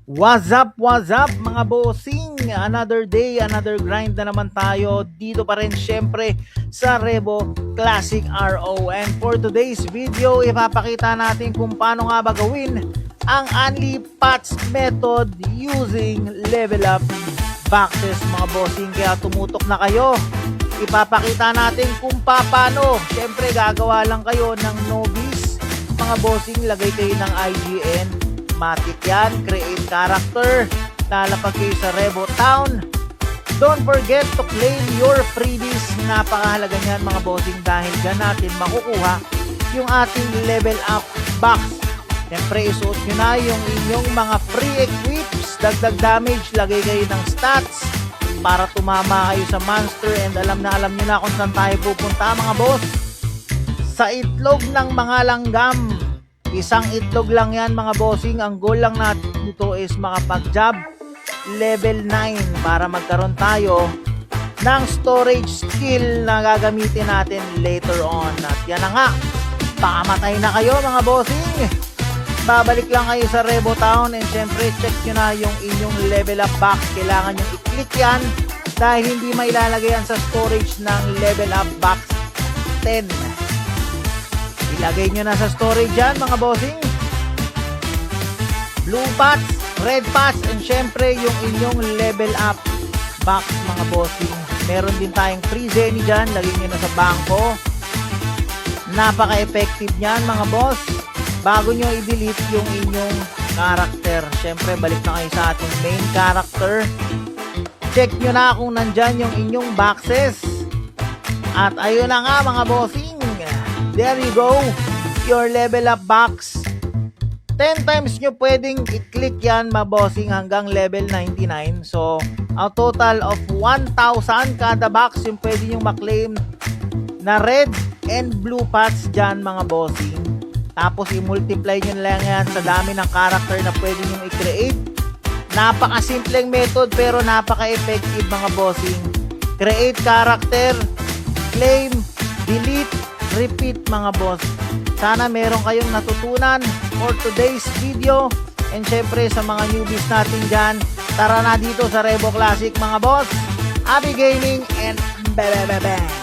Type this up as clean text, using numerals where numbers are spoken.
What's up mga bossing? Another day, another grind na naman tayo. Dito pa rin syempre sa Revo Classic RO. And for today's video, ipapakita natin kung paano nga ba gawin ang Only Pots method using level up boxes mga bossing. Kaya tumutok na kayo. Ipapakita natin kung paano. Syempre gagawa lang kayo ng novice mga bossing. Lagay kayo ng IGN. Matik yan, create character, lalapag kayo sa Revo Town. Don't forget to claim your freebies. Napakahalaga niyan mga bossing dahil dyan natin makukuha yung ating level up box. Siyempre isuot nyo na yung inyong mga free equips, dagdag damage, lagay kayo ng stats para tumama kayo sa monster. And alam nyo na kung saan tayo pupunta mga boss. Sa itlog ng mga langgam. Isang itlog lang yan mga bossing. Ang goal lang natin dito is makapag-job level 9 para magkaroon tayo ng storage skill na gagamitin natin later on. At yan na nga, pakamatay na kayo mga bossing. Babalik lang kayo sa Revo Town and syempre check nyo na yung inyong level up box. Kailangan nyo i-click yan dahil hindi mailalagay yan sa storage ng level up box 10. Ilagay nyo na sa storage yan mga bossing. Blue pots, red pots, and syempre yung inyong level up box mga bossing. Meron din tayong free Zenny dyan. Lagay nyo na sa bangko. Napaka-effective nyan mga boss. Bago nyo i-delete yung inyong character, syempre balik na kayo sa ating main character. Check nyo na kung nandyan yung inyong boxes. At ayun na nga mga bossing. There you go, your level up box. 10 times nyo pwedeng i-click yan mabossing hanggang level 99. So, a total of 1,000 kada box yung pwede nyo maklaim na red and blue pots dyan mga bossing. Tapos i-multiply nyo lang yan sa dami ng character na pwede nyo i-create. Napaka-simpleng method pero napaka-effective mga bossing. Create character, claim, delete, repeat mga boss. Sana meron kayong natutunan for today's video. And syempre sa mga newbies natin dyan, tara na dito sa Revo Classic mga boss. Happy gaming and bye bye bye bye.